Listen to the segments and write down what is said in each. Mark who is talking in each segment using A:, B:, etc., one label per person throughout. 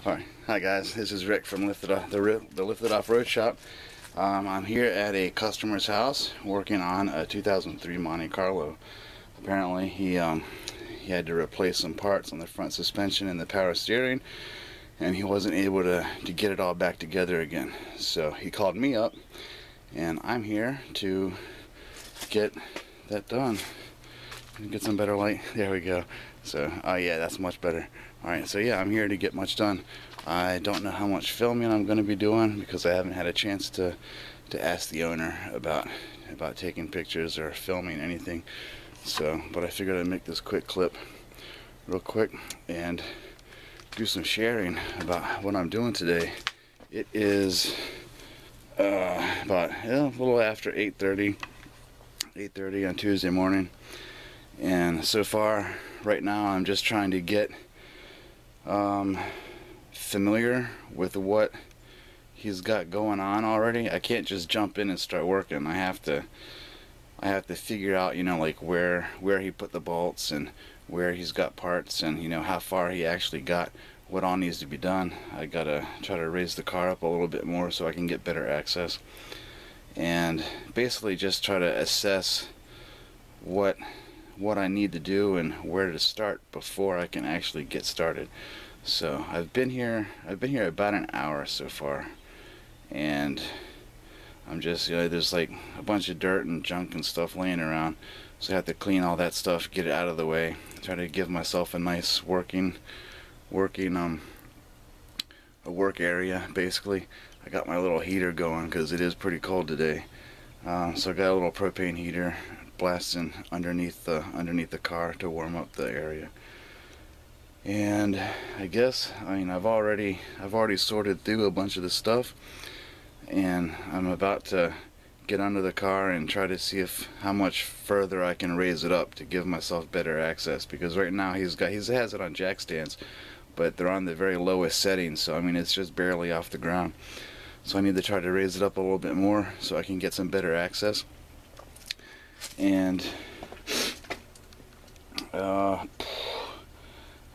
A: Alright, hi guys, this is Rick from the LFTD Offroad shop. I'm here at a customer's house working on a 2003 Monte Carlo. Apparently he had to replace some parts on the front suspension and the power steering, and he wasn't able to get it all back together again. So he called me up, and I'm here to get that done. Get some better light. There we go. So, oh yeah, that's much better. Alright, so yeah, I'm here to get much done. I don't know how much filming I'm going to be doing because I haven't had a chance to ask the owner about taking pictures or filming anything. So, but I figured I'd make this quick clip real quick and do some sharing about what I'm doing today. It is about a little after 8:30 on Tuesday morning. And so far, right now, I'm just trying to get familiar with what he's got going on already. I can't just jump in and start working. I have to figure out, you know, like where he put the bolts and where he's got parts, and you know how far he actually got, what all needs to be done. I gotta try to raise the car up a little bit more so I can get better access, and basically just try to assess what I need to do and where to start before I can actually get started. So I've been here about an hour so far, and I'm just, you know, there's like a bunch of dirt and junk and stuff laying around, so I have to clean all that stuff, get it out of the way, try to give myself a nice working work area. Basically, I got my little heater going because it is pretty cold today. So I got a little propane heater blasting underneath the car to warm up the area. And I guess, I mean, I've already sorted through a bunch of the stuff, and I'm about to get under the car and try to see how much further I can raise it up to give myself better access, because right now he has it on jack stands, but they're on the very lowest settings, so I mean it's just barely off the ground. So I need to try to raise it up a little bit more so I can get some better access. And I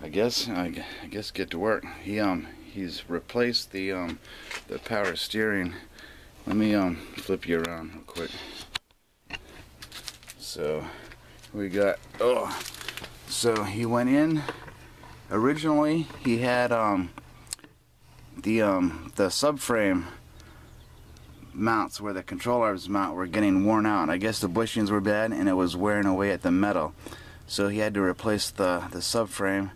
A: guess get to work. He's replaced the power steering. Let me flip you around real quick. So we got, so he went in. Originally he had the subframe mounts where the control arms mount were getting worn out. I guess the bushings were bad and it was wearing away at the metal, so he had to replace the subframe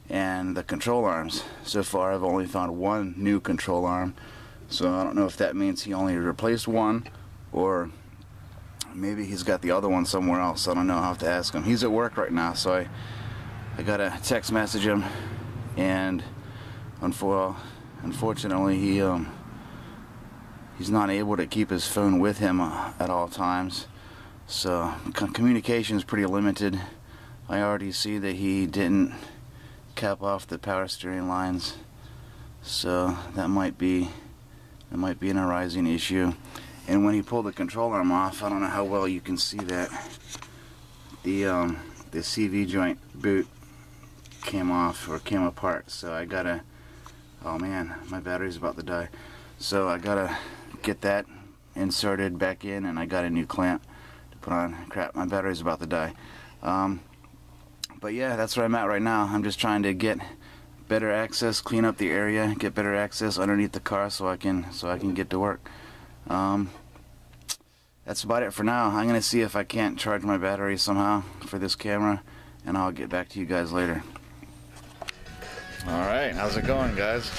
A: and the control arms. So far I've only found one new control arm, so I don't know if that means he only replaced one or maybe he's got the other one somewhere else. I don't know. I'll have to ask him. He's at work right now, so I gotta text message him, and unfortunately he's not able to keep his phone with him at all times, so communication is pretty limited. I already see that he didn't cap off the power steering lines, so that might be an arising issue. And when he pulled the control arm off, I don't know how well you can see that, the CV joint boot came off or came apart, so I gotta, oh man, my battery's about to die, so I gotta get that inserted back in, and I got a new clamp to put on. Crap, my battery's about to die. But yeah, that's where I'm at right now. I'm just trying to get better access, clean up the area, get better access underneath the car so I can get to work. That's about it for now. I'm gonna see if I can't charge my battery somehow for this camera, and I'll get back to you guys later. Alright, how's it going, guys?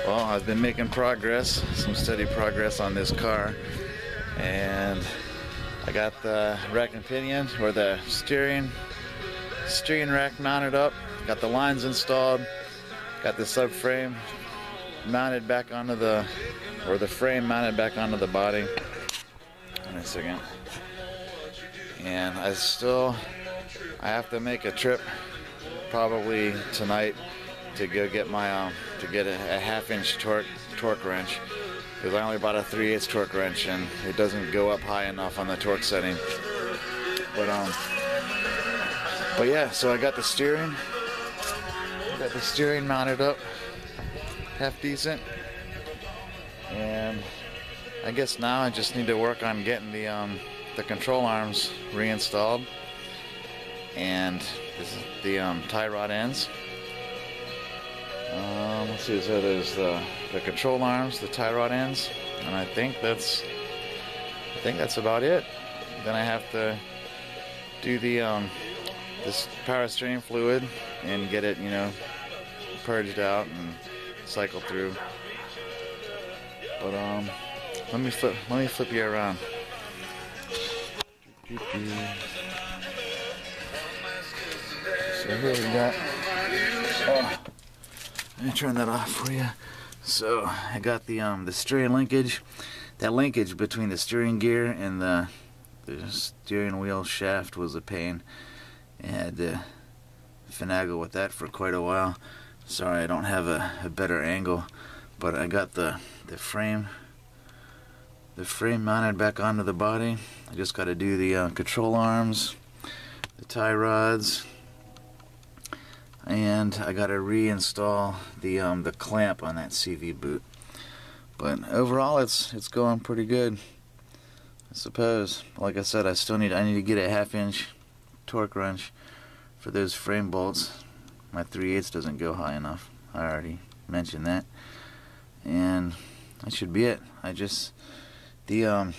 A: Well, I've been making progress, some steady progress on this car, and I got the rack and pinion, or the steering rack mounted up, got the lines installed, got the subframe mounted back onto the frame mounted back onto the body. Wait a second. And I have to make a trip probably tonight to go get my a 1/2-inch torque wrench, because I only bought a 3/8 torque wrench and it doesn't go up high enough on the torque setting. But yeah, so I got the steering mounted up, half decent. And I guess now I just need to work on getting the control arms reinstalled, and this is the tie rod ends. Let's see, so there's the control arms, the tie rod ends, and I think that's about it. Then I have to do the this power steering fluid and get it, you know, purged out and cycle through. But let me flip you around. So here we got. Let me turn that off for you. So I got the steering linkage. That linkage between the steering gear and the steering wheel shaft was a pain. I had to finagle with that for quite a while. Sorry, I don't have a better angle, but I got the frame mounted back onto the body. I just got to do the control arms, the tie rods, and I got to reinstall the clamp on that CV boot. But overall, it's going pretty good, I suppose. Like I said, I need to get a 1/2-inch torque wrench for those frame bolts. My 3/8 doesn't go high enough. I already mentioned that, and that should be it. The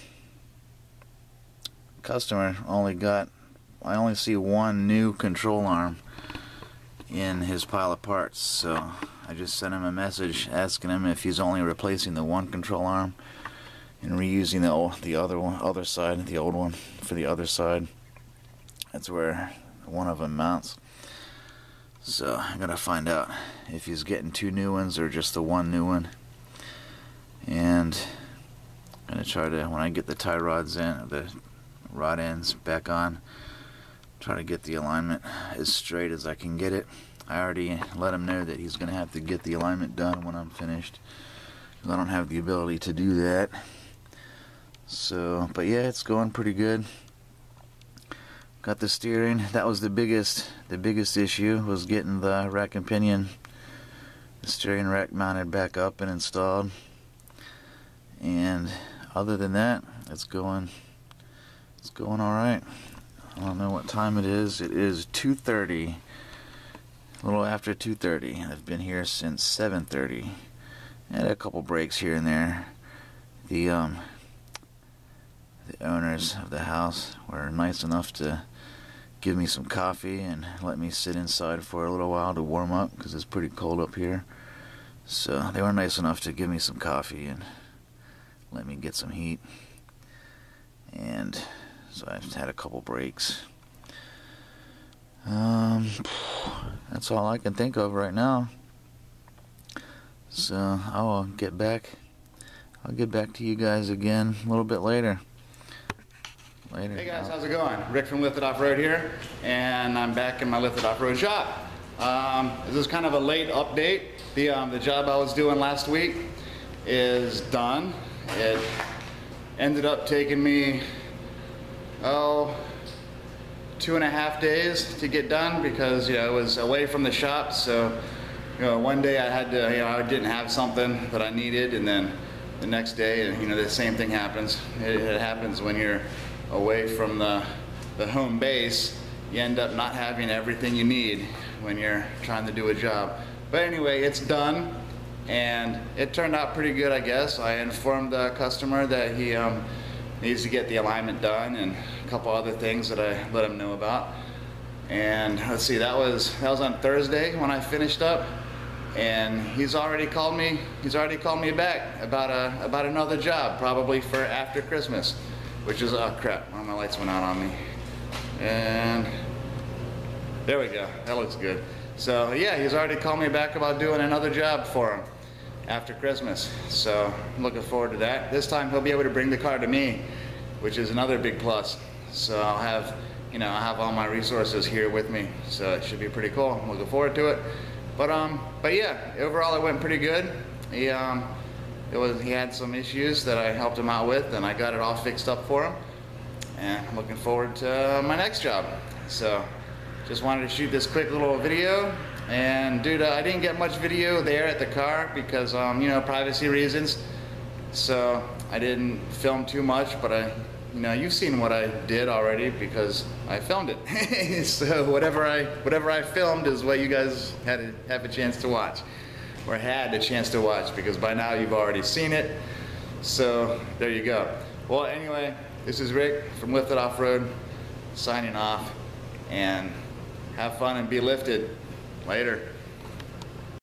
A: customer I only see one new control arm in his pile of parts, so I just sent him a message asking him if he's only replacing the one control arm and reusing the other side, the old one, for the other side. That's where one of them mounts. So I'm gonna find out if he's getting 2 new ones or just the 1 new one. And I'm gonna try to, when I get the tie rods in, the rod ends back on, try to get the alignment as straight as I can get it. I already let him know that he's gonna have to get the alignment done when I'm finished, because I don't have the ability to do that. So, but yeah, it's going pretty good. Got the steering. That was the biggest issue, was getting the rack and pinion, the steering rack mounted back up and installed. And other than that, it's going all right. I don't know what time it is. It is 2:30, a little after 2:30. I've been here since 7:30. I had a couple breaks here and there. The owners of the house were nice enough to give me some coffee and let me sit inside for a little while to warm up, because it's pretty cold up here. So they were nice enough to give me some coffee and let me get some heat. And so I've had a couple breaks. That's all I can think of right now. So I'll get back to you guys again a little bit later. Hey guys, how's it going? Rick from LFTD Offroad here, and I'm back in my LFTD Offroad shop. This is kind of a late update. The job I was doing last week is done. It ended up taking me 2.5 days to get done, because it was away from the shop. So one day I had to, I didn't have something that I needed, and then the next day, the same thing happens. It happens when you're away from the home base. You end up not having everything you need when you're trying to do a job. But anyway, it's done, and it turned out pretty good, I guess. I informed the customer that he needs to get the alignment done, and a couple other things that I let him know about. And let's see, that was on Thursday when I finished up, and he's already called me back about another job, probably for after Christmas. Which is, oh crap, one of my lights went out on me. And there we go, that looks good. So yeah, he's already called me back about doing another job for him after Christmas. So I'm looking forward to that. This time he'll be able to bring the car to me, which is another big plus. So I'll have, I'll have all my resources here with me. So it should be pretty cool. I'm looking forward to it. But yeah, overall it went pretty good. He had some issues that I helped him out with, and I got it all fixed up for him. And I'm looking forward to my next job. So just wanted to shoot this quick little video And dude, I didn't get much video there at the car because you know, privacy reasons. So I didn't film too much, but you know, you've seen what I did already because I filmed it. So whatever I filmed is what you guys have a chance to watch, or had a chance to watch, because by now you've already seen it. So there you go. Well, anyway, this is Rick from LFTD Offroad signing off, and have fun and be lifted. Later.